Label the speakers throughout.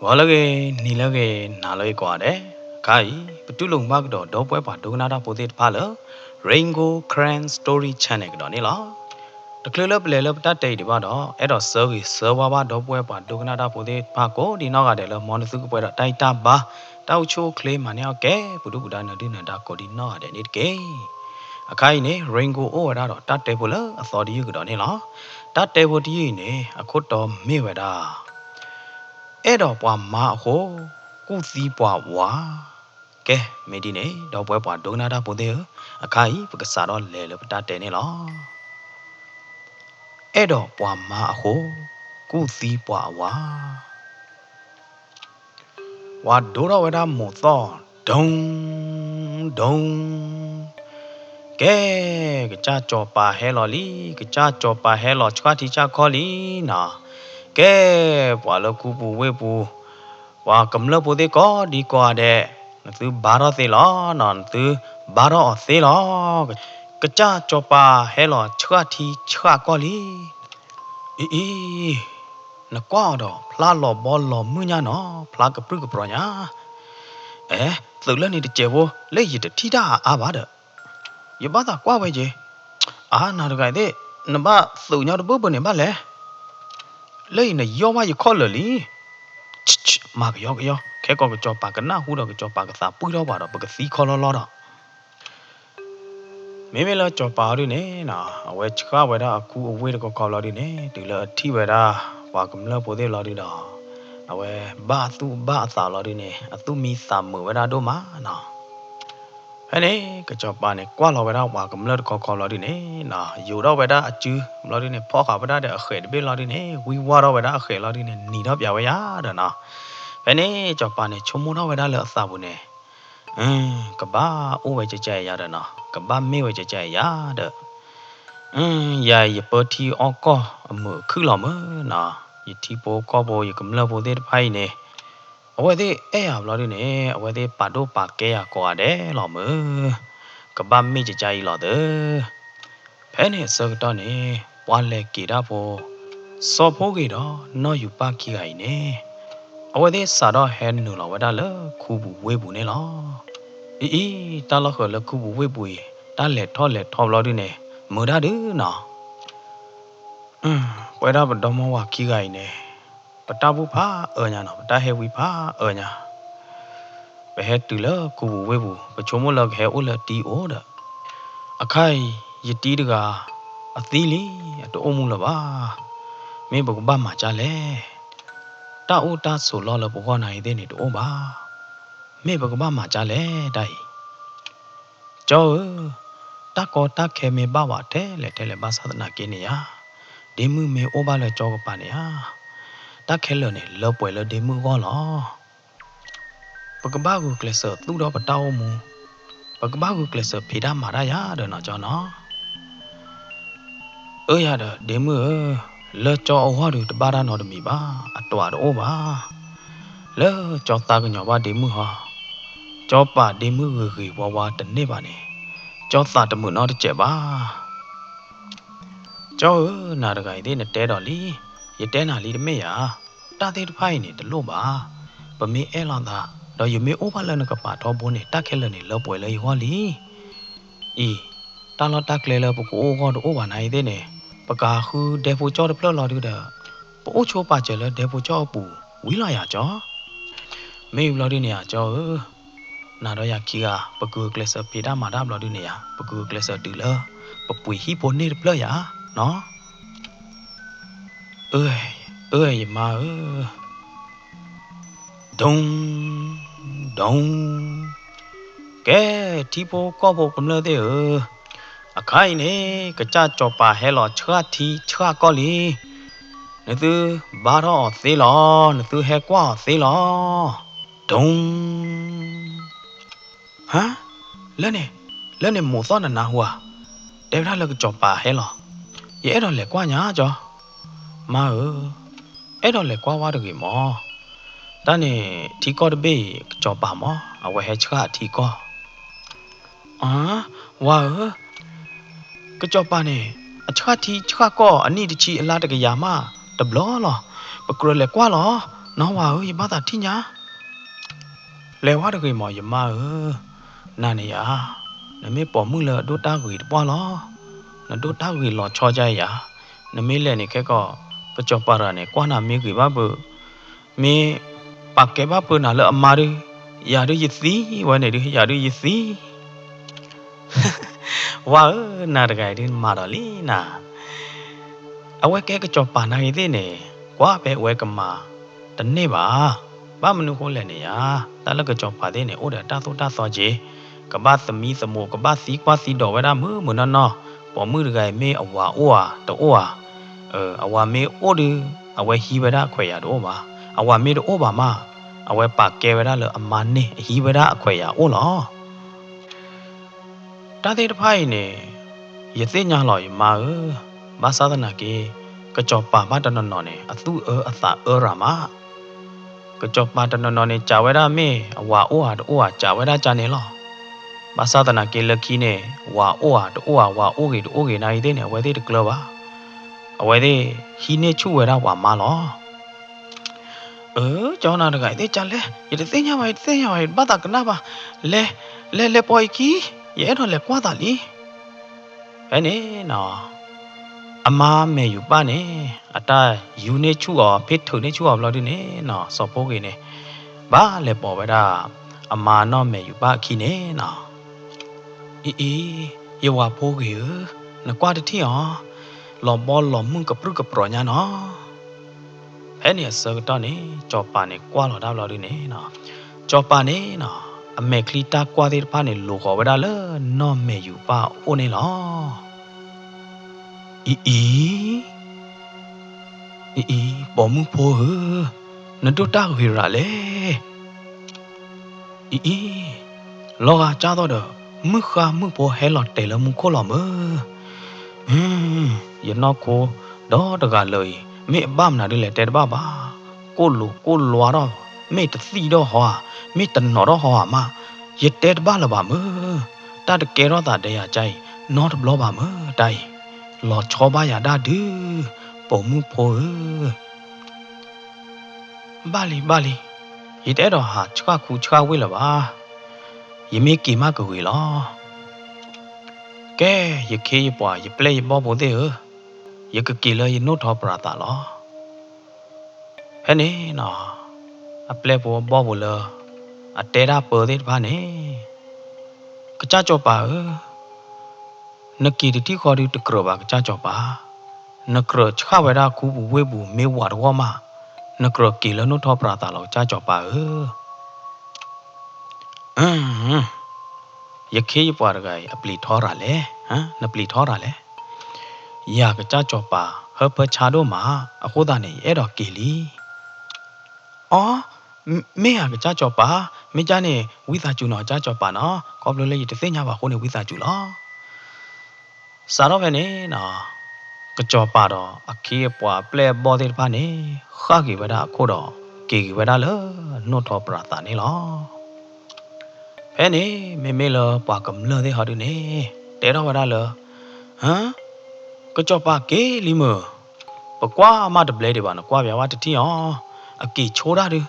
Speaker 1: Walage, nilage, naloi quade, kai, petulung magdo, dopepa, dognada podet palo, Rainbow Cran Story Channel donilla. The club lelop that day divado, edo service, servaba, dopepa, dognada podet paco, the nogadella, monosuka, taita ba, taucho claim maniake, pududana dinner da codina, and it gay. A kaine, Rainbow or that table, a thought you could donilla. That table dine, a coto meweda. အဲ့တော့ပွားမဟိုကုသီးပွားဝါကဲမေဒီနေတော့ပွဲပွားဒုနာတာပိုတဲ့အခါကြီးပကစားတော့လဲလပတာတဲနေလောအဲ့တော့ပွားမဟိုကုသီးပွားဝါဝါဒိုတော့ဝဒမို့သောဒုံဒုံကဲကြာကြောပါဟဲလော်လီကြာကြောပါဟဲလော်ချွာတီချာခေါ်လီနော်ကဲပွာလကူပူဝေပူဝါကမ္လပူတဲ့ကောဒီကွာတဲ့သူဘာရောသေးလောနော်သူဘာရောသေးလောကကြကြောပါဟဲလောချွာတီချွာကောလီအေးနကွာတော့ဖလာလောဘောလောမွညာနော်ဖလာကပရုကပရညာသူလည်းနေတကျေဘောလက်ရတထီတာအားပါတဲ့ရပါတာကွာပဲကြီးအာနာတကတဲ့နမသူညတော့ဘနေမလဲလေနေရောမရခေါ်လလီမာကယောခဲကောကကြောပါကနာဟူတော့ကကြောပါကစားပွေတော့ပါတော့ပကစီခေါ်လောတော့မေမေလာကြောပါရနေနော်အဝဲချခဝဲတာအခုအဝဲတကောခေါ်လော်ဒီနေဒီလအထီဝဲတာဝါကမလပိုသေးလော်ဒီတော့အဝဲဘာသူဘာသာလော်ဒီနေအသူမီစာမဝဲတာတို့မှာနော်ဟဲ့နေကကြောပါနေကွာလော်ဝဲတာဝါကမလတကောခေါ်လော်ဒီနေနော်ယူတော့ဝဲတာအကျူးလော်ဒီနေဖောက်ခါဝဲတာတဲ့အခဲတပေးလော်ဒီနေဝီဝါတော့ဝဲတာအခဲလော်ဒီနေနီတော့ပြဝဲရတဲ့နော်ဘယ်နေကြောပါနေချုံမတော့ဝဲတာလည်းအစာဘူးနေကဘာအိုးဝဲကြကြရတယ်နော်ကဘာမေဝဲကြကြရတဲ့ယာယပတိအောကောအမခုလောမနော်ယတိပိုကောဘောယကမလဘောတဲ့ဖိုင်နေအဝဲသေးအဲ့ရဘလို့ဒီနေအဝဲသေးပါတော့ပါကဲရကွာတယ်လောမကဘာမေကြကြရလောတဲ့ဖဲနေစကတော့နေဝါလေကေတာဘောစောဖိုးကေတော့နော်ယူပါခိခိုင်နေအဝဲသေးစာတော့ဟဲနူလောဝဒါလခုဘူးဝဲဘူးနေလောအေးတာလခလခုဘူးဝဲဘူးတာလက်ထောလို့ဒီနေမူဒါဒူနော်ပွဲတာဘတော်မဝခိခိုင်နေပတာဘူးဖာညာနော်ပတာဟဲဝီဖာညာဘဲဟဲတူလခုဘူးဝဲဘူးပချုံမလခဲအိုလတီအိုဒအခိုင်ယတီတကအသီးလီတိုးမှုလပါမင်းဘကဘာမှာကြလဲတာအိုတာဆိုလောလဘောနိုင်တဲ့နေတိုးပါမင်းဘကဘာမှာကြလဲတိုင်ကျော်တကောတခဲမေဘဝတဲလက်တဲလက်ဘာသာနာကိနေယဒီမှုမေအိုဘာလဲကြောကပါနေဟာတခဲလနေလောပွဲလဒီမှုကောလောပကဘာကိုကလဆသူတော့ပတောင်းမူပကဘာကိုကလဆဖေဒါမာရရတဲ့နော်ကျော်နော်ရတဲ့ဒီမှုလောကြောအဝါတို့တပါရနော်တမီပါအတော်တော့ပါလောကြောတာကညောပါဒီမှုဟာကြောပါဒီမှုခေဝဝတနေ့ပါနေကြောတာတမှုနော်တကြပါကြောနာတကိုင်တဲ့တဲတော်လီရတဲနာလီတမေရတာသေးတဖိုင်နေတလို့ပါပမေအဲလောင်သာတော့ယမေအိုဘာလနကပါတော့ဘုန်းနေတက်ခဲလနေလောပွဲလေဟောလီတာလတက်လေလပကိုဟောတော့ဘာနိုင်တဲ့နေပကာခုဒေဖိုကြောတပလလော်တူတဲ့ပို့ချိုးပါကျလဲဒေဖိုကြောပူဝီလာရကြောမေဘလော်ဒီနေရကြောနာတော့ရခီကပကူကလဆပေတာမာဒါဘလော်ဒီနေရပကူကလဆတူလပပွေဟီပိုနေပလရနော်မာဒုံကဲတီပိုကောဘောကမလတဲ့အခိုင်နေကကြကြောပါဟဲလောချွာတီချွာကောလီနသူဘာတော့သေးလောနသူဟဲကွာသေးလောဒုံဟာလဲနေမို့သောနာဟွာတဲရလကကြောပါဟဲလောရဲ့အဲ့တော့လေကွာညာကြောမာအဲ့တော့လေကွာဝါတကေမောတန်းနေထီကောတဘေကြောပါမောအဝဲဟဲချွာထီကောဝါကကြောပါနေအချွာတီချွာကောအနိတချီအလားတကရာမတဘလောလောပကရလေကွာလော nó vào ơi bắt ta thi nhá lẽ hóa được cái mỏ yếm mà nà này à nó mới bỏ mưa lợ đốt đá gửi qua nó đốt đá gửi lọ cho chạy à nó mới lên này cái cho para này qua nào mới gửi ba bự mới bạc cái ba bự nào lợ mà đi ya đi gì vậy này đi ya đi gì wow nà được cái đi mà đó lý nà ở cái cho para này thế này quá bé quay cầm mà tận này ba mình không lên này à ta là cái cho para thế này ôi đã ta gì cái ba sâm mi sâm mồ cái ba xí quá xí đỏ vậy đó mưa nó bỏ mưa được cái mê ở ở mê ô đi ở hi vậy đó khỏe đó mà ở mê đó ô bà mà ở bạc kê vậy đó là amman nè hi vậy đó khỏe ô lo ta thấy phải nè giờ thế nhà lòi mà ba sao thế nào cái cho ba nó nè ở xã ra mà cái cho ba nó nè chào vậy đó mê ở chào vậy đó cha nè lo ba sao thế nào lucky nè ô này thế nè vậy thế được lo ba vậy thế hi nè chú vậy đó mà lo cho nào được cái thế chả lẽ vậy thế nhà vậy bắt ta cái nào ba lẹ bòi kí vậy nó lẹ quá ta đi cái này nó ama mẹ yêu ba nè ta yêu nè chú à biết thử nè chú à lo đi nè nó sao bố cái nè ba lẹ bỏ vậy đó ama nó mẹ yêu ba khi nè nó yêu à bố cái nó qua được thì à lòm mưng cặp rồi nha nó cái này sợ cái này cho bà này qua lo đau lo đi nè nó cho bà này nó mẹ khi ta qua thì bà này lù khỏi đó lỡ nó mẹ yêu bà ôn này lo bỏ mưng po nó đốt đau vì ra lẽ lo à cha tôi được mưng po hay lọt để là mưng khô lỏm giờ nó cô đó được cả lời mẹ bám nào đi lại tết ba cô lúa đó mẹ tự xì đó hoa mẹ tận nó đó hoa mà giờ tết ba là bà ta được kêu đó ta đây à chạy nó được lo bà đây lo cho ba ya đa đứ bỏ mưng po ba lì giờ tết đó hả chua quê là ba giờ mẹ kì má cười lo cái giờ kia bỏ giờ play bỏ bố thế giờ cái kỳ là giờ nốt họ bảo ta lo thế này nó play bỏ lờ tê ra bờ thế ba này cái cha cho bà nó kỳ thì khó đi được rồi bà cái cha cho bà nó rồi cha vậy ra cú bù mê quạt qua mà nó rồi kỳ là nốt họ bảo ta lo cha cho bà giờ kia bỏ cái play thọ ra lẽ nó play thọ ra lẽ ya cái cha cho bà hợp với cha đó mà cô ta này ở đó kỳ lý mấy cái cha cho bà mấy cha này quý ta chủ nó cha cho bà nó có bao nhiêu thì thế nhà bà cô này quý ta chủ lo sao đó vậy nè nó cái cho bà đó kia bỏ play bỏ đi bà này khác gì vậy đó cô đó kỳ vậy đó lỡ nó thọ bà ta này lo thế này mấy lỡ bà cầm lỡ thế họ được nè để đó vậy đó lỡ cái cho bà kế li mờ bà qua mà đập lấy để bà nó qua béo thì kỳ chối ra đi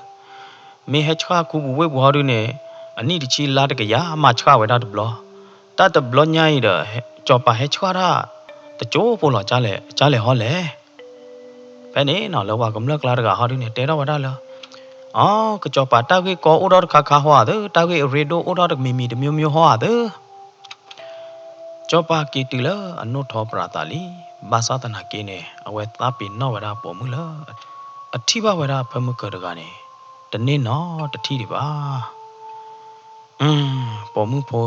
Speaker 1: mấy hết cha cú bùi bùi đi nè anh đi chỉ là cái giá mà cha vậy đó đập lo ta đập lo nhai đó cho bà hết cha ra ta chỗ phụ lo trả lệ họ lẽ cái này nó là bà cầm lắc là cái họ đi nè để đó vậy đó là cái cho bà ta cái có ô đó khá hoa đó ta cái redo ô đó được mì được miêu hoa đó cho bà kỳ từ lỡ anh nốt thọ bà ta li ba sao ta nãy nè ở ngoài ta pin nó vậy đó bỏ mưa lỡ thi ba vậy đó phải mưa cờ được cái này tận nên nó tận thi đi ba bỏ mưa bỏ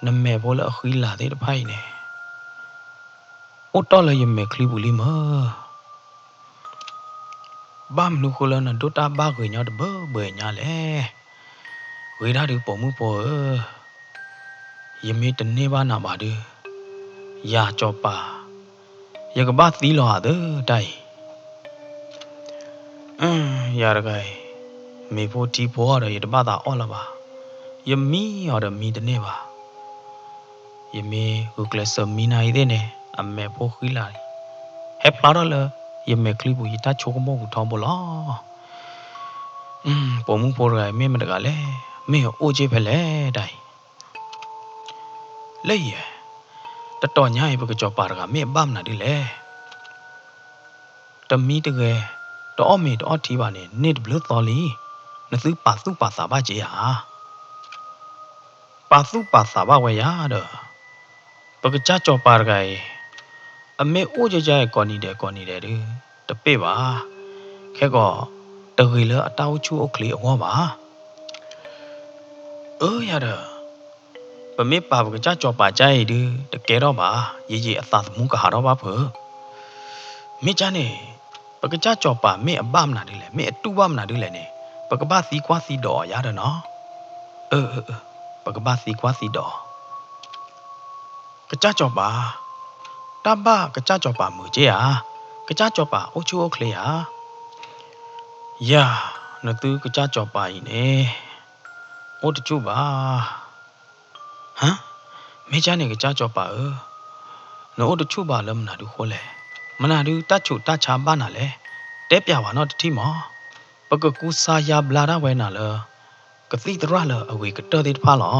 Speaker 1: nằm mẹ bỏ lỡ khi là thế đó phải nè ô to là mẹ khi bù li mơ ba mình nuôi con là đốt ta ba người nhau được bơ nhà lẽ người đã được bỏ mưa bỏ mẹ tận nên ba nào bà đưa ya cho bà ya cái ba tí lo đó đây ya được cái mẹ vô tí bỏ rồi ya ba ta ở là bà ya mi ở đó mi tận nên bà ya mẹ cứ cái sớm mi này thế này mẹ vô khí lại hết bao đó là ye me clip bu ta chokomo bu thong bo la pomu por ga me ma ga le me o che phe le dai le ye ta to nya ye bu ka jo pa ga me bam na di le ta mi de ge to me to thi ba ne ne blu to li na su pa sa ba che ya pa su pa sa ba we ya da bu ka cha jo pa ga ye a me o che cha ye ko ni de de ta pe ba khe ko ta gi le a ta u chu o kli o ba ya da ပမေပါဘကကြကြောပါကြရည်တကယ်တော့ပါရေးကြီးအသာမှုကဟာတော့ပါဖို့မိချာနေပကကြကြောပါမေအပမနာတယ်လေမေအတူပမနာတယ်လေနေပကပစီကွာစီတော့ရတယ်နော်ပကပစီကွာစီတော့ကကြကြောပါတပကကြကြောပါမူကြီးဟာကကြကြောပါအိုချိုအိုခလေဟာယာနတူကကြကြောပါရင်နေအိုတချို့ပါဟမ်မေချာနေကကြကြောပါနို့တချို့ပါလမနာတူခေါ်လေမနာတူတချို့တချာပါနာလေတဲပြပါနော်တတိမောပကကူစာယာဘလာရဝဲနာလကတိတရလအဝေကတော်တိဖာလော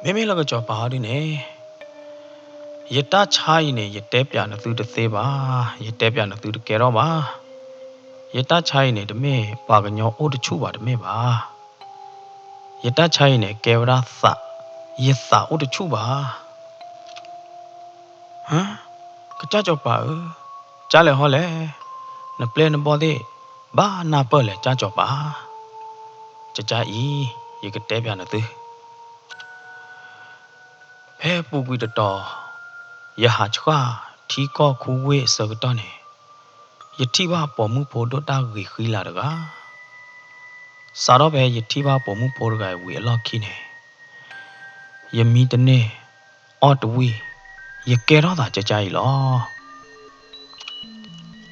Speaker 1: မေမေလကကြောပါဒီနေယတချာyiနေယတဲပြနသူတသေးပါယတဲပြနသူတကယ်တော့ပါယတချာyiနေတမေပါကညောအိုတချို့ပါတမေပါယတချာyiနေကေဝရသယစာအိုတချို့ပါဟမ်ကကြကြောပါကြားလေဟောလေနပလဲနပေါ်သေးဘာနာပေါ်လေကြားကြောပါကြကြဤရေကတဲပြနသူဖဲပူကွီတော်ယဟာချွာထီကောခူဝေစကတော့နေယတိဘပေါ်မှုဖို့တော့တာဂီခီလာတကစာတော့ပဲယတိဘပေါ်မှုဖို့ကဝေအလောက်ခီနေယမီတနေအော်တဝီယကဲတော့တာကြကြဤလော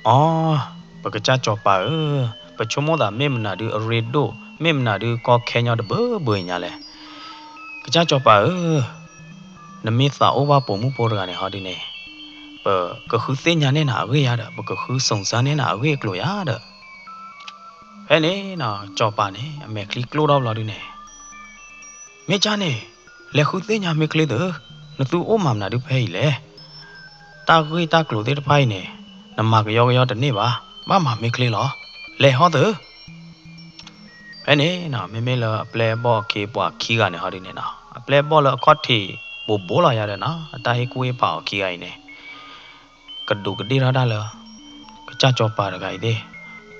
Speaker 1: အော်ပကကြကြောပါပချုံမတာမေမနာဒီရေဒိုမေမနာဒီကောခဲညောတဘညာလဲကကြကြောပါနမေသာအိုဘာပုံမှုပေါ်ကနေဟာဒီနေပကခုစညာနေနာဝေရတာပကခုစုံစမ်းနေနာဝေကလို့ရတာဟဲ့နေနော်ကြောပါနေအမေကလီကလို့တော့လာဒီနေမေချာနေလက်ခုစညာမေကလေးတော့နသူအိုမမနာဒီဖဲလေတာခွေတာကလို့တဲ့ဖိုင်နေနမကရောတနေ့ပါမမမေကလေးလောလဲဟောတော့ဟဲ့နေနော်မေလပလဲဘော့ခေပွားခီကနေဟာဒီနေနော်အပလဲဘော့လအခေါတ်တီဘောလာရတယ်နော်အတားဟေးကိုေးပါခီအိုင်နေကဒုကတိရတာလကကြကြောပါရခိုင်တဲ့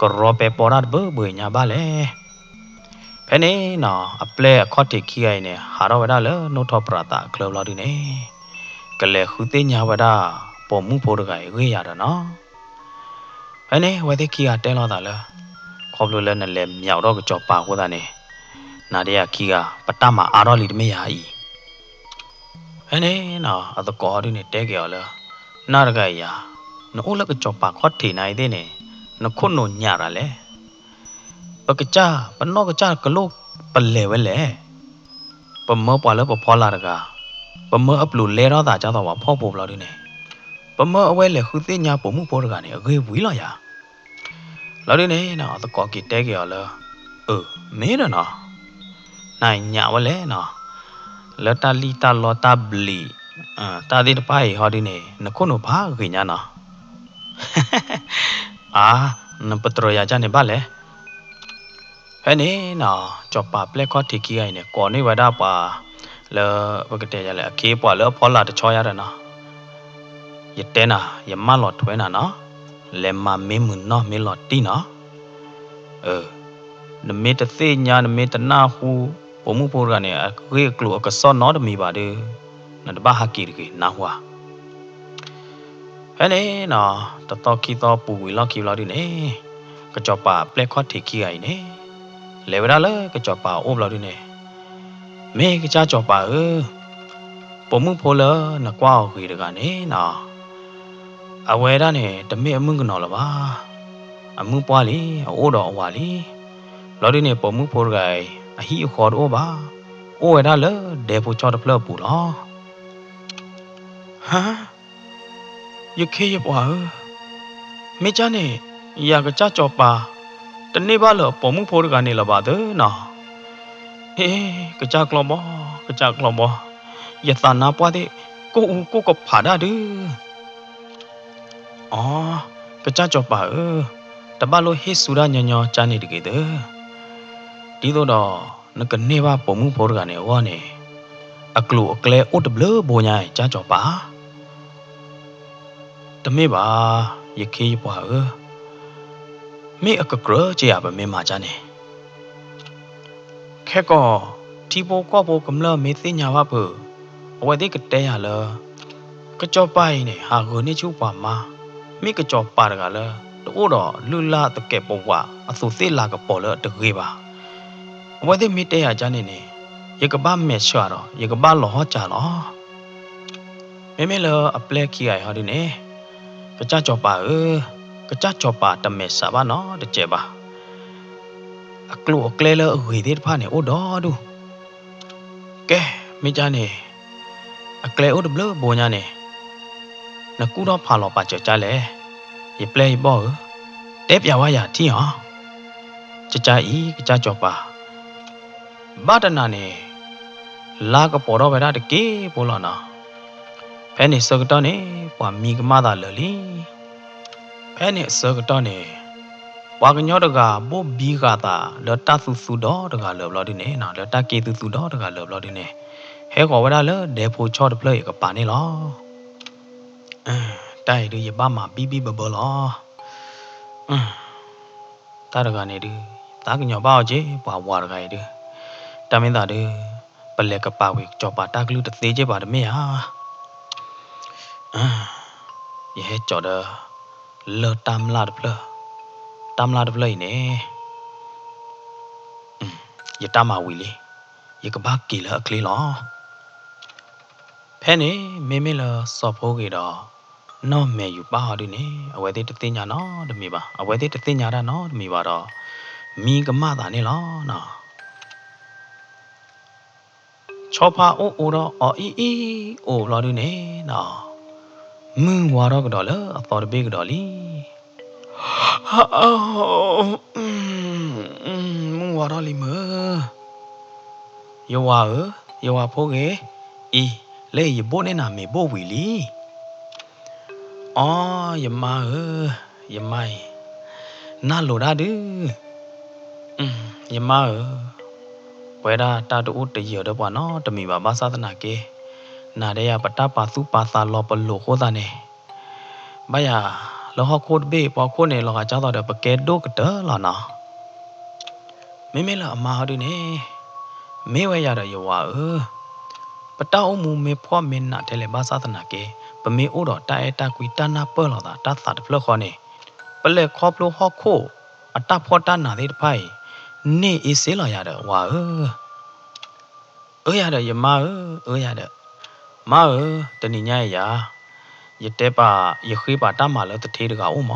Speaker 1: ကရောပေပေါ်ရဘညာပါလေဖဲနေနော်အပလဲအခေါတ်တီခီအိုင်နေဟာရောဝဒါလနိုထောပရတာကလောလာဒီနေကလေခုသိညာဝဒါပေါ်မှုဖို့ရခိုင်ဝေးရတာနော်ဖဲနေဝဲတဲ့ခီကတဲလာတာလားခေါပလိုလဲနဲ့လဲမြောက်တော့ကကြောပါဟောတာနေနာတဲ့ခီကပတမအာရောလီတမေယာဤအနေနော်အတကောဒီနေတဲကြော်လားနာရကရနိုးလကကြောပါခေါထေနိုင်တဲ့နေနခုနိုညရလဲပကကြပနောကကြကလုပလဲဝဲလဲပမောပွာလပဖောလာရကပမောအပလူလဲတော့တာကြတော့ဖောပေါ်လာဒီနေပမောအဝဲလဲခုသိညာပုံမှုပေါ်ရကနေအခေဝီလာရလာဒီနေနော်အတကောကီတဲကြော်လားမင်းနော်နိုင်ညဝဲလဲနော်လတာလီတာလောတာဘလီတာဒီတပိုင်ဟောဒီနေနခုနဘာခိညာနာအာနပတရယာကြနေပါလေဟဲ့နေနော်ကြောပါပလက်ခေါတီကီအိုင်နေကောနေဝဒါပါလောဘကတဲ့ရလေအကေးပွားလောဖောလာတချောရတဲ့နော်ယတဲနာယမလောထွဲနာနော်လေမမေမွန်းနော်မေလောတီနော်နမေတသိညာနမေတနာဟုပုံမှုပေါ်ကနေအခေကလိုကစောနော်တမီပါတယ်နတဘာဟကီရီနာဟွာဟဲ့နေနော်တတော်ကီတော်ပူဝီလောက်ခီလောက်ဒီနေကကြောပါပလက်ခေါတီကီအိုင်နေလေဝရလေကကြောပါအိုဘလောက်ဒီနေမေကကြကြောပါပုံမှုပေါ်လနကွာခီရကနေနော်အဝဲရနေတမေအမှုကနော်လပါအမှုပွားလီအိုတော်အဝါလီလောက်ဒီနေပုံမှုပေါ်ကအဟိခေါ်တော့ပါအိုရလေဒေဖို့ချောတဖလပူလောဟာယခေယပွား没家呢，呀个家脚吧，等你把了保姆婆的干你了吧的呐，嘿，个家老么，个家老么，也咱那把的，个爬的的，哦，个家脚吧แต่บ้านเราเฮสุราญญาจานี่ดิเกเตดีโตดอนกเนบาปมุโพรกาเนวะเนอักลูอักเลอุดเบลโบญายจาจ่อปาตะเมบายะเคยปวาเมอักกรเจียบะเมมาจาเนแค่ก็ทีโบก็โบกำละเมสิญาบะเปอวะติกะเตยะละกะจ่อปาเนหาโกเนชูปามาเมกะจ่อปาดกะละโอ้ดอลุลาตะแกปวะอสุเสลากะปอละตะเกบาဝဲတဲ့မိတဲ့ရကြနေနေရကဘာမဲချွာတော့ရကဘာလောဟကြလောမဲမဲလအပလက်ခီရဟာဒီနေကကြကြောပါကကြကြောပါတမဲစာပါနော်တကြပါအကလုအကလဲလအဝေတဲ့ဖာနေအိုတော်ဒူကဲမိကြနေအကလဲအိုဒဘလဘောညာနေနကူတော့ဖာလောပါကြကြလဲရပလဲဘောတဲပြဝါရတီဟောကြကြဤကကြကြောပါဘာတနာနေလာကပေါ်တော့ဗရာတကေပေါ်လာနာဖဲနေစကတော့နေပွာမီကမသာလလီဖဲနေစကတော့နေပွာကညောတကဘိုဘီကသာလတဆူဆူတော့တကလောဘလောဒီနေနော်လတကေဆူဆူတော့တကလောဘလောဒီနေဟဲကောဝရာလဒေဖိုချော့တပလေကပါနေလောတိုင်ဒီရပါမှာဘီဘီဘဘလောတာရကနေဒီတာကညောပါအောင်ကြီးပွာဝါရခိုင်ဒီတမင်းသားတွေပလက်ကပါဝေကြောပါတာကလူတသေးကျပါတမေဟာရဲကြော်တော့လောတမ်လာဒပလတမ်လာဒပလိနေရတမဝီလေရကဘာကီလာကလေးလောဖဲနေမေမေလာစော့ဖိုးကေတော့နော်မဲယူပါဒီနေအဝဲသေးတသိညာနော်တမေပါအဝဲသေးတသိညာတာနော်တမေပါတော့မီကမတာနေလောနော်ချောပါအိုအိုတော့အော်အီအီအိုလာဒီနေနော်မင်းဝါတော့ကတော့လေအတော်ဘေးကတော့လီဟာမင်းဝါတော့လီမယောဝါဖိုးကေအီလေရဘိုးနေနာမေဘိုးဝီလီအော်ယမယမိုင်နာလိုဒါဒူယမဝဲတာတာတူတရတော့ပေါ့နော်တမီပါဘာသာသနာကေနာတဲ့ရပတပါစုပါစာလောပလို့ခေါ်တာနေဘာယာလောဟခိုဘေးပေါ်ခိုနေလောကကြောက်တော့ပကဲဒုကတလာနာမေမေလာအမာဟာဒီနေမေဝဲရတော့ယောပတောက်မူမေဖွားမင်းနာတယ်လေဘာသာသနာကေပမေအိုတော့တာတာကွီတနာပေါ်လာတာတသတ်ဖလခေါနေပလက်ခေါပလို့ဟခိုအတဖောတနာတဲ့ဖိုင်နေအေးစေးလာရတော့ဝါရတော့ယမရတော့မတနိညာရာရတဲ့ပါရခေးပါတမလို့တထေးတကအိုမ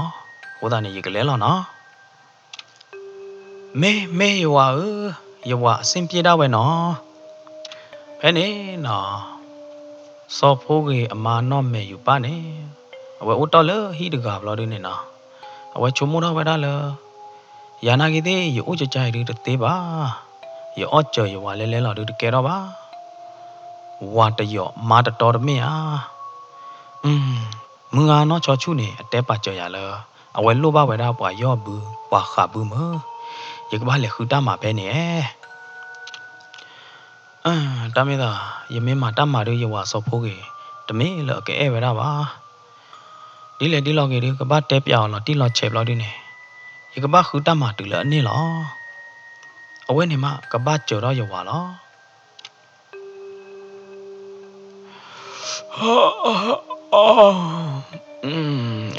Speaker 1: ဟိုတာနေရကလဲလောနော်မေယဝအစင်ပြေတော့ပဲနော်ဖဲနေနော်စောဖိုးကြီးအမာနော့မေယူပါနေအဝဲအိုတော်လဟီတကဘလို့ဒီနေနော်အဝဲချုံမတော့ပဲဒါလောယာနာကြီးသေးရိုးကြကြရတဲ့သေးပါရောကြော်ရွာလဲလောက်တကယ်တော့ပါဝါတရော့မာတတော်တမင်းမငါနော်ချောချုနေအတဲပါကြော်ရလားအဝဲလို့ပါဝဲတာပွာရော့ဘူးပွာခါဘူးမရကဘာလေခူတာမှာပဲနေတမင်းသားယမင်းမှာတမတို့ရွာစောဖိုးကြီးတမင်းလောက်ကဲဝဲတာပါဒီလေဒီလောက်ကြီးကဘာတဲပြောင်းလို့တိလောက်ချေပလောက်ဒီနေရကဘာခူတာမှာတူလအနေလောအဝဲနေမှာကဘာကြော်တော့ရွာလော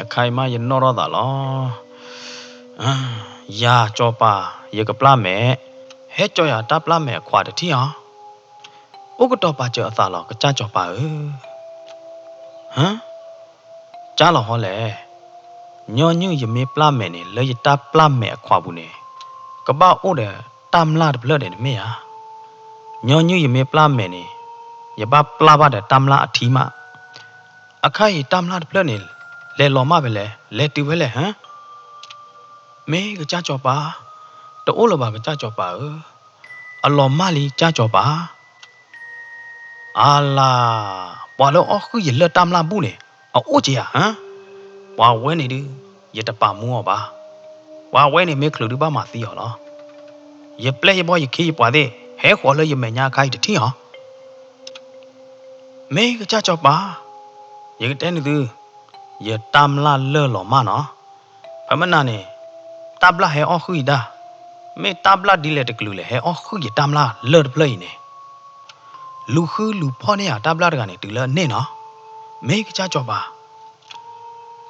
Speaker 1: အခိုင်မရနော်တော့တာလောယာကြောပါရကပလာမဲဟဲကြော်ရတပလာမဲခွာတတိဟာဥကတော့ပါကြော်အသာလောကကြကြောပါကြားလောဟောလေညောညွယမေပလာမဲနေလေတပလာမဲခွာဘူးနေကဘာအိုတဲ့တမ်လာဘလတဲ့မေယာညောညွယမေပလာမဲနေယဘပလာပါတဲ့တမ်လာအထီမအခိုင်တမ်လာဘလနေ လဲလော်မပဲလဲတူပဲလဲဟမ်မေကကြကြောပါတိုးလောပါကကြကြောပါအလော်မလီကြကြောပါအာလာဘာလို့အခုရလက်တမလာဘူးနေအိုးကြီးဟမ်ဝါဝဲနေဒီရတပါမူောပါဝါဝဲနေမေခလူဒီပါမသီးရလားရပလက်ရဘောရခေးပွားတဲ့ဟဲခေါ်လို့ရမညာခိုက်တထီဟောမေကကြကြောပါရတဲ့နေသူရတမလာလဲလော်မနော်ဖမနာနေတပ်လာဟဲအခုဒါမေတပ်လာဒီလက်တကလူလေဟဲအခုရတမလာလဲပလိနေလူခူလူဖောနေရတပ်လာတကနေတူလဲနေနော်မေကကြကြောပါ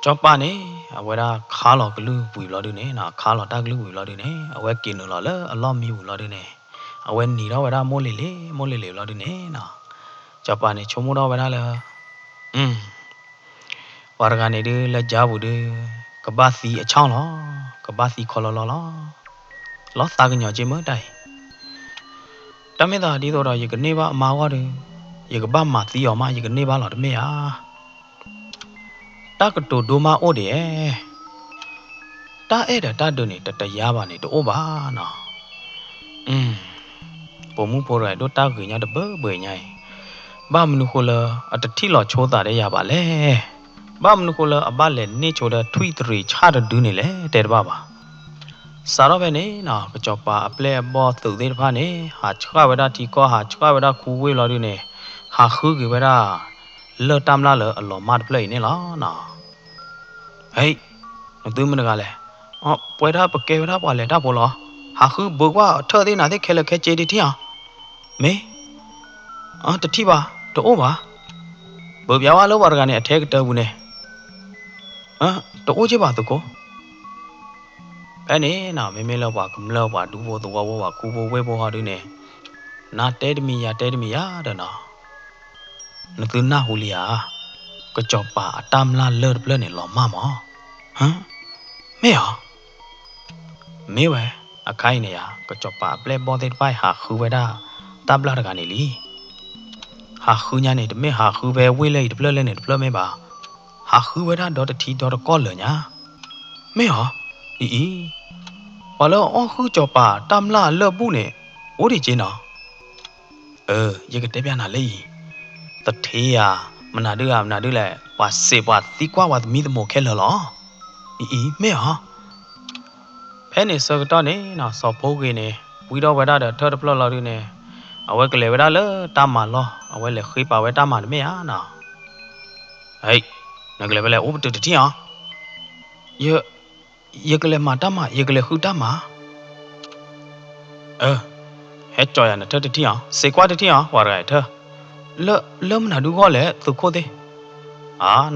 Speaker 1: ကြောပါနေအဝဲဒါခါလောကလူပူလော်ဒီနေနော်ခါလောတကလူပူလော်ဒီနေအဝဲကင်းလော်လဲအလောမီပူလော်ဒီနေအဝဲနီတော့ဝဲဒါမိုးလေလော်ဒီနေနော်ကြောပါနေချုံမိုးတော့ဝဲဒါလဲဝါရကနေဒီလက်ကြဘူးဒီကဘာစီအချောင်းလောကဘာစီခေါ်လောလောစာကညောချင်းမတိုင်တမေတာဒီတော့ရေကနေပါအမာဝါတယ်ရေကဘာမသီးအောင်မရေကနေပါလားတမေဟာတကတိုဒိုမာအိုတယ်တာအဲ့ဒါတတ်နေတရပါနေတော့ပါနော်ပုံမှုပေါ်ရတော့တာကညတဘွေညိုင်ဘာမနုခလအတတိလောချိုးတာတဲ့ရပါလေဘာမနုခလအဘလည်းနေချိုတဲ့ထွီတရီချတဲ့ဒူးနေလေတဲ့တပါပါစာတော့ပဲနေနော်ကကြောပါအပလက်ဘောသူသေးတဖာနေဟာချွာဝဒတီကောဟာချွာဝဒကူဝေးလော်ဒီနေဟာခူကဝဒလော်တမ်လာလော်အလော်မတ်ပလိနေလောနော်ဟေးသူမနကလည်းပွဲတာပကေဝဒပွားလေတာပေါ်လောဟာခူဘကွာထော်သေးနာတဲ့ခဲလခဲချေတီတီအောင်မေတတိပါတော့ပါဘပြောင်းအလုပ်ပါကနေအထက်ကတော်ဘူးနေတော့ချေပါသူကိုအဲ့နေနော်မေလောက်ပါကမလောက်ပါဒူဘောတော့ဘောပါကူဘောဝဲဘောဟာဒီနေနာတဲတမီယာတဲ့နော်နသူနာဟူလီယာကကြောပါအတမ်လာလော်ပလနေလော်မမောဟမ်မေယောမေဝဲအခိုင်နေရကကြောပါပလက်ဘောတဲ့ပိုင်ဟာခူဝဲတာတပ်လာတကနေလီဟာခူညာနေတမေဟာခူပဲဝေးလိုက်တပလလဲနေတပလမဲပါဟာခူဝဲတာဒေါ်တတီဒေါ်ကောလညာမေယောဘာလို့အခုကြောပါတမ်လာလော်ဘူးနေအိုးဒီချင်းနော်ရေကတဲ့ပြန်လာလေတထေးရမနာဒူလဲဝါစေပွားသီကွာဝါသမီးသမို့ခဲလောမေဟာဖဲနေစကတော့နေနော်စော်ဖိုးကင်းနေဝီတော့ဝဲတာတဲ့ထော်တပလော်လော်ဒီနေအဝဲကလေးဝဲတာလဲတမလောအဝဲလေခေးပါဝဲတမမေဟာနော်ဟေးငကလေးပဲလေဥပတတိအောင်ရေကလေးမတမရေကလေးခူတမဟဲ့ကြော်ရနဲ့တတိအောင်စေကွာတတိအောင်ဝါရိုက်ထလောမနာဒူကောလေသူခိုသေး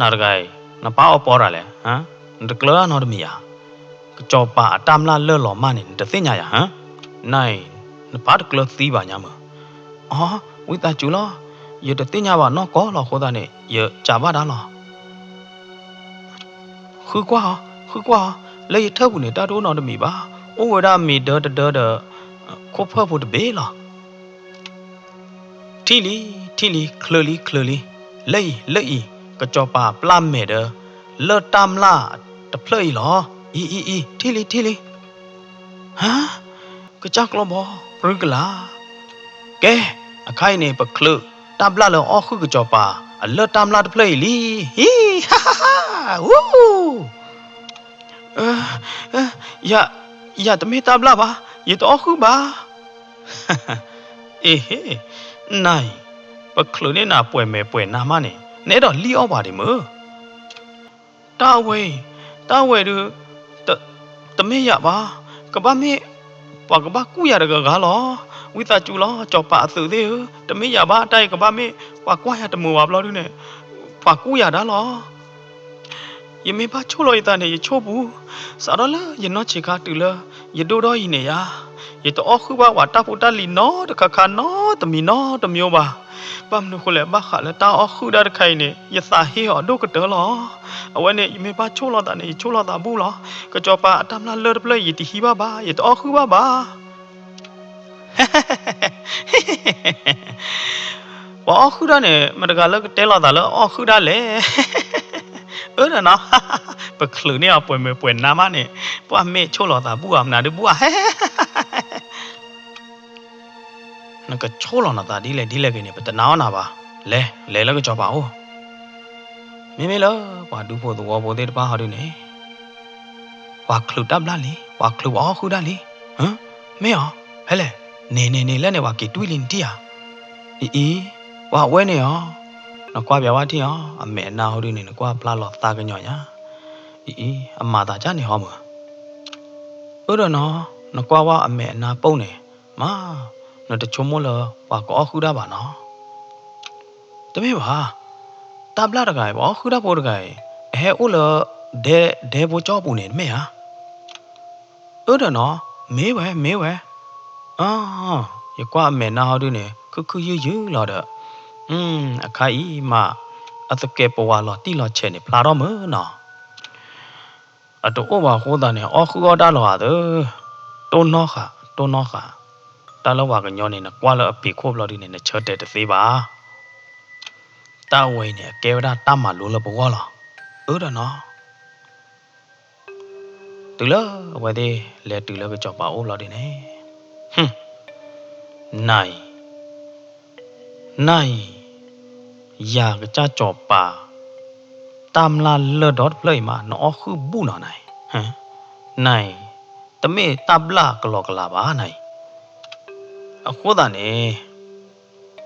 Speaker 1: နာရဂိုင်နပါအပေါ်ရလေဟမ်တကလာနော်တမီယာကကြောပါအတမ်လာလော်လော်မနေတသိညာရဟမ်နိုင်နပါတကလသီးပါညာမဝိတာကျူလောရတသိညာပါနော်ကောလောခိုးတာနေရကြပါတာလောခူကွာလေထပ်ဘူးနေတာတိုးနော်တမီပါဩဝရမီဒခိုးဖွဲ့ဖို့တဘေးလားထီလီခလလီလေကကြောပါပလမ်မဲဒလော်တမ်လာတဖလေလောထီလီဟာကကြောက်လောဘောပရကလာကဲအခိုင်နေပခလတပ်လာလောအခုကကြောပါအလော်တမ်လာတဖလေလီဟီဟာဝူရတမေတပ်လာပါရတော့ခုပါဟေးနိုင်ပခလုနေနာပွဲနာမနေတော့လီအောပါဒီမတာဝဲတို့တမေရပါကဘာမေပကဘာကူရရကလောဝိတာကျူလောကြောပါအသူသေးတမေရပါတိုက်ကဘာမေပကွာရတမေဝါဘလောဒုနေပကူရတာလောယမေပါချိုလို့ရတဲ့နေချိုဘူးစားတော့လားယနောချေခါတူလားယဒိုတော့ဤနေရယတော့အခုပါဝါတာပူတလီနော်တခါနော်တမီနော်တမျိုးပါပမ်နုခလဲဘာခါလဲတာအခုဒါခိုင်နေယစာဟေဟောဒုကတော်လောအဝဲနေယမေပါချိုလို့တာနေချိုလို့တာဘူးလောကကြောပါအတမလာလော်ပလေယတီဟီပါယတော့အခုပါဘာအခုဒါနဲ့မတကလည်းတဲလာတာလဲအခုဒါလဲ nó bực khử nè buồn nam á nè bua mẹ chô lọ ta bua nào được bua nó cái chô lọ nào ta đi lại cái này bắt nào nào bà lẹ là cái cho bảo mẹ lỡ bà đủ bộ để bà hỏi đi nè bà khử đam la li bà khử ó khử đa li hả mẹ à hay là nè lên này bà kỹ đuôi lên đi à ý bà quên nè à nó qua béo á thì à mẹ nào đi nè nó qua pla lọt ta cái nhỏ nhá ý mà ta chắc nè họ mà rồi nó qua mẹ na bông nè mà nó được chôm là bà có khử đa bà nó tao biết bà ta bla được cái bà khử đa bộ được cái hè u là để bộ cho bộ nè mẹ à rồi nó mẹ vậy giờ qua mẹ nào đi nè cứ dữ là được cái mà ở cái kẹp vào là tí là chén này pla đó mới nọ ở chỗ bà cô ta này cứ đã là đó tôn nó cả ta là cái nhỏ này nó qua là bị khốp là đi này nó chơi để gì bà ta quay nè kêu ra ta mà luôn là bao là đó nó từ lỡ vậy đi lẹ từ lỡ cái cho bảo là đi này này ya cái cha cho bà tam la lơ đót play mà nó cứ bu nó này này tấm mẹ tabla cái lọ cái là bà này cô ta này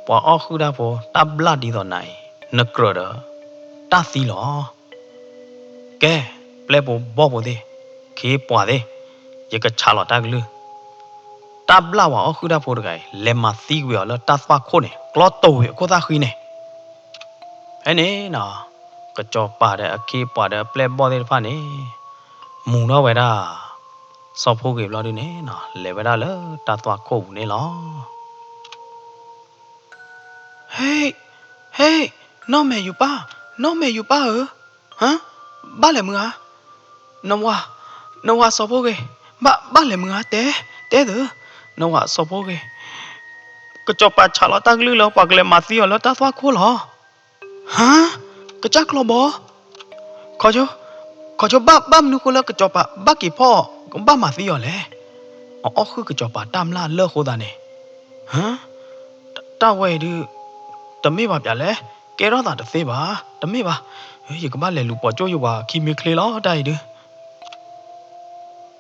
Speaker 1: bỏ cứ đã bỏ tabla đi đó này nó cờ đó ta xí lọ cái play bỏ đi khi bỏ đi giờ cái cha lọ ta cái lư tabla bỏ cứ đã bỏ được cái lem mà xí quẹo là ta phá khô này lọ tàu cô ta khi này cái này nọ cái cho bà đấy khi bà đấy play bỏ đi pha này mù nó vậy đó sau phô kịp lo đi nè nọ lẹ vậy đó lỡ ta toa khô này lo hey nó mẹ yêu ba hả ba lại mưa hả nó qua sau phô kì ba lại mưa hả té được nó qua sau phô kì cái cho bà trả lo ta lư lo bà lại mà xí lo ta toa khô lo hả cái chắc lo bó khó cho ba mình cô lỡ cái cho ba kỳพ่อcũng ba mà xí lẽ cứ cái cho bà tam la lỡ khô ta này hả ta quay đi tấm mi bà lẽ cái đó ta được xí bà tấm mi bà giờ các bạn lại lục bỏ cho yêu bà khi mi kêu nó đây đi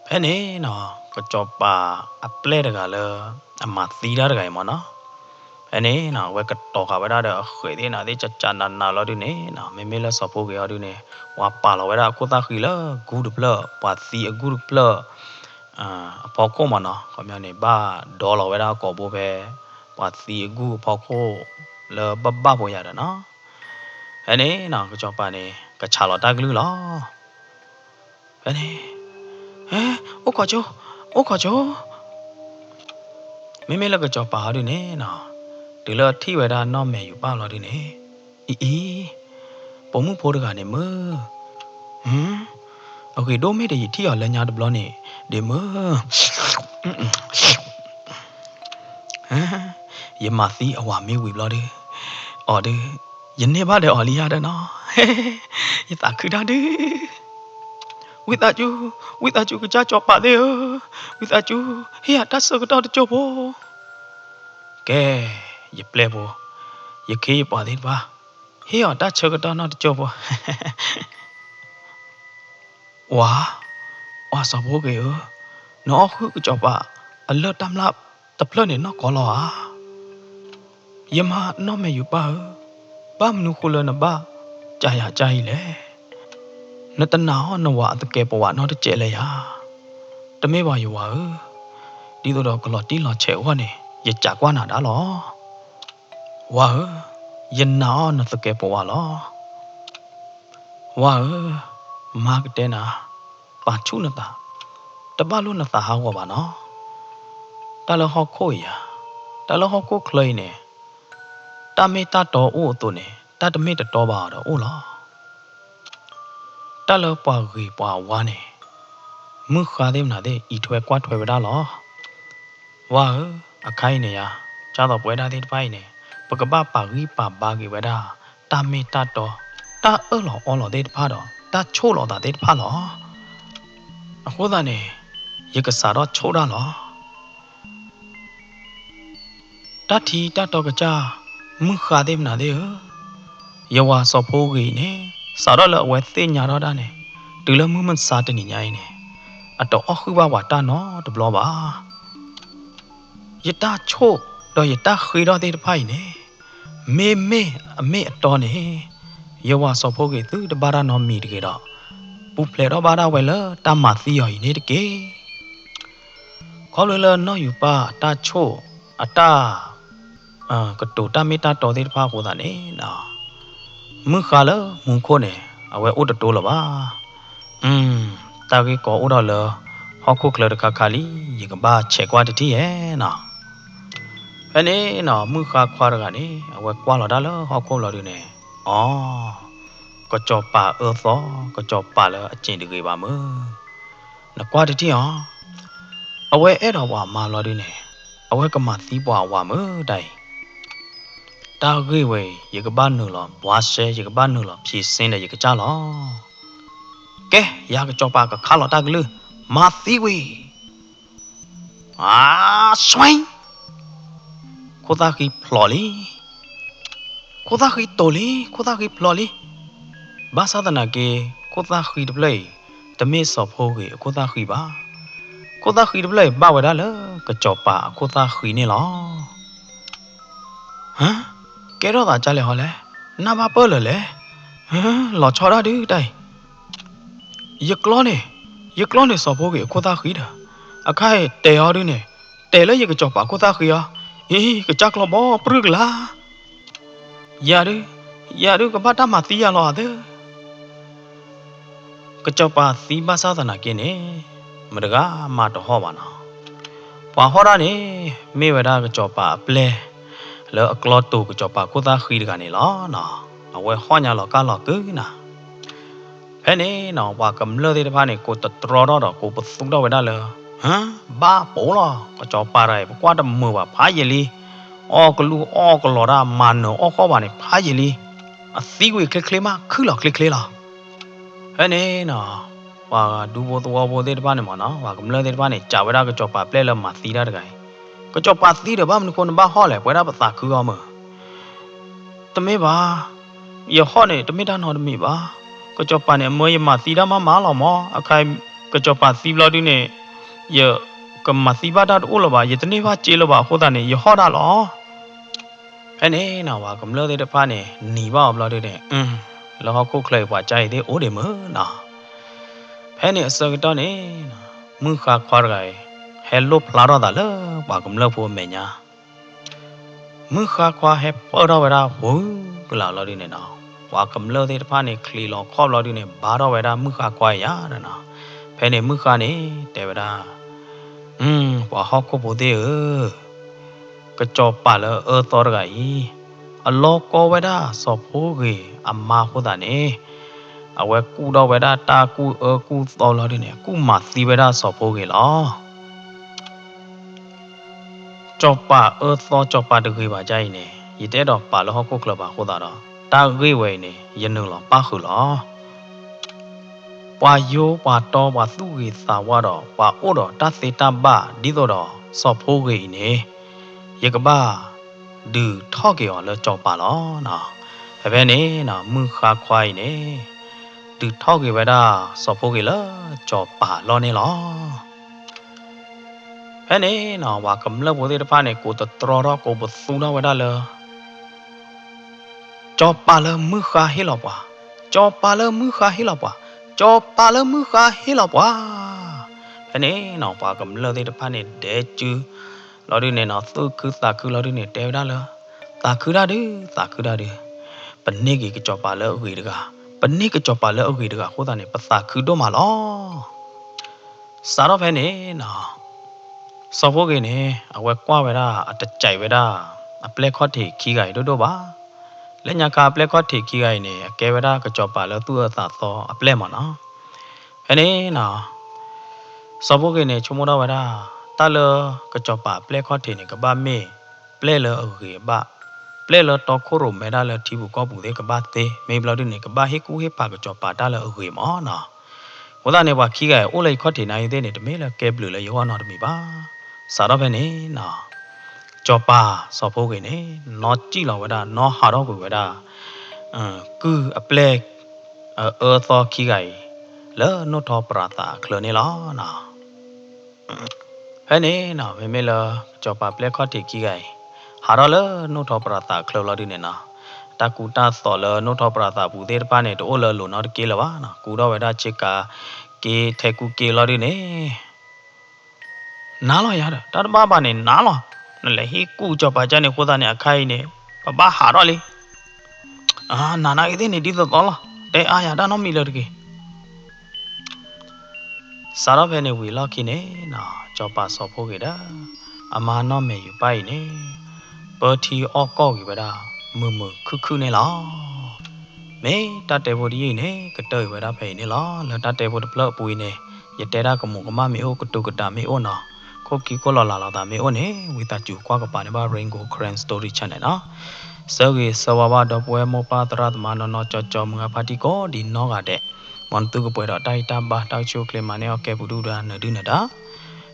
Speaker 1: thế này nọ cái cho bà apply được cả lỡ mà xí đó được cái mà nó thế này nọ quay cái tổ cả vậy đó khởi thế nào để chặt chắn nào lo đi nè nọ mấy là sập cái đi nè và bà lo vậy đó cô ta khi lỡ good lỡ bà xí good lỡ bao cô mà nó còn như này ba đô la vậy đó có bố về bà xí good bao cô lỡ ba bộ nhà đó nó thế này nọ cái cho bà này cái chả lọt ta cái lư lo thế này ô có chỗ mấy là cái cho bà đi nè nọ từ lỡ thi vậy đó nó mẹ yêu ba lo đi nè bố muốn phô được cả này mơ ok đố mấy để thi ở lên nhà được lo nè để mơ giờ mà xí ở ngoài miêu quỷ lo đi ở đi dân này ba để ở lia đó nó giờ ta cứ đó đi with that you cái cha cho bà đi with that you here ta sợ cái đó để cho bố cái giờ play bố giờ khi bà đi ba here ta sợ cái đó nó để cho bố wow sao bố kìa nó cứ cho bà anh lỡ tam lạp tập lỡ này nó có lò giờ mà nó mẹ yêu ba mình nuôi lỡ nó ba chạy lẽ nó tên nào nó vợ tự kẹp vào nó để chạy lại tao mấy bà yêu đi đâu đó có lọt tí lọt chẹo quá nè giờ trả qua nào đã lo dân nào nó tự kẹp vào lo mà cái tên bà chú nó ta ba luôn nó ta hao qua bà nó ta là họ khôi ta là họ cố khơi nè ta mê ta to ô tô nè ta mê ta to bà đó ô lo ta là bà gửi bà qua nè mưa khá đêm nào đấy ít thuê qua thuê vào đó lo khai nè cha tao bữa đó thì phải nè bà gửi bà gửi vào đó ta mê ta to ta ở lò đấy phá đó ta chô lọ ta tết pha lọ hô ta nè ye cái sao đó chô ra lọ ta thì ta to cái cha mưa khá đêm nào đấy giờ qua sọp hồ gì nè sau đó lỡ quẹt tên nhà đó nè từ lâu mưa mình xa trên nhảy nè à đó khứ ba quả ta nó được lo ba giờ ta chô rồi giờ ta khơi đó tết pha nè mê mê to nè giờ qua sọp hồ gì thứ ba ra nó mì cái đó bút lệ đó ba ra vậy lỡ ta mà xì hỏi nè cái khó lên nóอยู่ป่ะta chô à ta cái tổ ta mấy ta tổ tết pha của ta nè nào mưa khá lỡ mùng khô nè à vậy út đồ là ba ta cái có út đó là họ cook là được khá lý gì cái ba chạy qua thì thế nào cái này nào mưa khá qua rồi nè à vậy qua là đã lỡ họ cook là được nè có cho bà ở đó có cho bà là trên được cái bà mưa nó qua thì thế à vậy ở đó mà là được nè à vậy cái mặt tí bà mưa đây ta gửi về những cái ban nữa là quá xe những cái ban nữa là chỉ xin là những cái cha lo cái ya cái cho bà cái khá là ta cái lư mà tí quỳ xoay cô ta khi plò lý cô ta khi tổ lý cô ta khi plò lý ba sao ta kia cô ta khi đập lấy tầm mê sọp hồ cái cô ta khi đập lấy ba vậy đó lỡ cái cho bà cô ta khi này lo hả cái đó là cha lẽ họ lẽ na ba bơ lẽ lọ cho ra đi đây giật lon này sọp hồ cái cô ta khí đó à cái tè ở đi nè tè lấy cái cho bà cô ta khí à cái chắc lo bó bự la giờ đi cái bắt đam mà tí à lo đó cái cho bà tí ba sao thằng kia nè mà được à mà đồ hoa bà nào bà hoa ra nè mấy vậy đó cái cho bà ple lỡ clot tụ cái cho bà cô ta khi được này lo nọ à vậy hoa nhà lo cá lo cứ nè thế này nọ bà cầm lơ thì bà này cô tật trò đó cô bật xuống đâu vậy đó lỡ hả ba bố lo cái cho bà này qua đầm mưa bà phá gì li cái lu cái lò ra màn nữa khó bà này phá gì li à xí quỳ kle mà cứ lo kle lo thế này nọ bà đu vô thì bà này mà nó bà cầm lơ thì bà này chào vậy đó cái cho bà ple là mà xí ra được cái cho bà xí được bà mình còn ba ho lại vậy đó bà ta cứ mà tụi mấy bà giờ ho này tụi mấy đàn họ tụi mấy bà cái cho bà này mới mà xí ra má lo mò cái cho bà xí lo đi nè giờ cái mà xí bà đã u lo bà giờ tụi mấy bà chơi lo bà hồ ta này giờ ho đã lo cái này nào bà cầm lơ thì bà này nỉ bà lo đi nè lo họ cố khơi bà chạy thì ố để mớ nào cái này sợ cái đó này mưa khá khoa rồi hello plaro đó lơ bà cầm lơ phụ mẹ nha mưa khá khoa hẹp ở đâu vậy đó cái là lo đi này nào bà cầm lơ thì bà này khỉ lo khó lo đi này bà đâu vậy đó mưa khá khoa ya đó nào cái này mưa khá này để vậy đó bà họ có bố thế cái cho bà lơ ở to rồi lo có vậy đó sọp hố gì mà hố ta này à vậy cú đâu vậy đó ta cú to lo đi này cú mà xí vậy đó sọp hố gì lo cho bà to cho bà được gửi bà chạy nè vậy thế đó bà lo họ cố là bà hố ta đó ta gửi về nè dân nữa là bà khử lo bà yo bà to bà tu ghi sao qua đó bà ô đó ta sẽ ta bà đi đó sọp hố gì nè vậy các bà đưa thọ cái là cho bà lo nè vậy nè nè mưa khá khoai nè đưa thọ cái vậy đó sọp hố cái là cho bà lo nè lo thế này nó bà cầm lơ bố thì bà này cô tật trò đó cô bật xuống đó vậy đó lơ cho bà lơ mưa khá hết lọ bà cho bà lơ mưa khá hết lọ bà cho bà lơ mưa khá hết lọ bà thế này nó bà cầm lơ thì bà này để chứ lo đi này nó tôi cứ ta cứ lo đi này đeo đó lơ ta cứ ra đi bên này cái cho bà lơ gửi được à bên này cái cho bà lơ gửi được à cô ta này bà ta cứ đó mà lo sao đó thế này nó sau vô cái này à quay qua vậy đó à chạy vậy đó à plek khó thì khi gầy đôi ba lên nhà cá plek khó thì khi gầy này cái vậy đó cái cho bà lỡ tua ta to à plek mà nó cái này nào sau vô cái này chúng nó vậy đó ta lỡ cái cho bà plek khó thì này cái ba mẹ plek lỡ ở cái ba play lo to khoro me da le thi bu ko bu de ka ba te me blo de ne ka ba he ku he pa ka cho pa da le hui mo na wo da ne wa khi ga o le khot thi na yi de ne de me le ke blu le yo na de mi ba sa ro be ne na cho pa so pho ke ne no chi lo wa da no ha ro bu wa da ku a play so khi ga le no tho pra ta khlo ne lo na he ne na me le cho pa play khot thi khi gaဟာတော့လေနို့ထောပရတာခလောလာဒီနေနာတကူတာစော်လေနို့ထောပရတာဘူးသေးတပါနဲ့တိုးလေလို့နော်ကေလပါနော်ကူတော့ဝဲတာချစ်ကာကေထဲကူကေလာဒီနေနားလောရတာတတပါပါနဲ့နားလောလေဟီကူကြောပါကြနေခိုးသားနဲ့အခိုင်နေပပဟာတော့လေနာနာအေးနေဒီတော့တော်လားတဲအားရတာနော်မီလို့တကေစားတော့ပဲနေဝီလောက်ခိနေနော်ကြောပါစော်ဖို့ကေတာအမာနော်မေယူပိုင်နေပေါ်တီအော့ကောက်ကြီးပဲဒါမမခုနေလားမေတတ်တယ်ဖို့ဒီနေကတဲ့ပဲဒါဖိနေလားလတတ်တယ်ဖို့ပလပွေးနေရတဲတာကမကမမေအိုကတုကတာမေအိုနော်ခိုကီကိုလာလာတာမေအိုနေဝီတာကျူကွာကပါနေပါ Rainbow Crane Story Channel နော်ဆောကေဆဝဘာတော့ပွဲမောပါတရသမနော်ကြောမငါပါတီကိုဒီနော်ကတဲ့မွန်တုကပွဲတော့တိုက်တာပါတောက်ချိုကလမနဲ့ကဲဘူးဒူဒါနဒူနတာ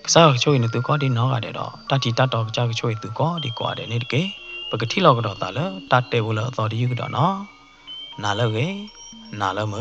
Speaker 1: ကစားချိုရင်သူကောဒီနော်ကတဲ့တော့တတိတတော်ကြောက်ချိုရင်သူကောဒီကွာတဲ့နေတကေပကတိလောက်ကတော့တာလဲတတ်တယ်ဘူးလားတော်ဒီယူကတော့နော်နားလို့ကေနားလို့မ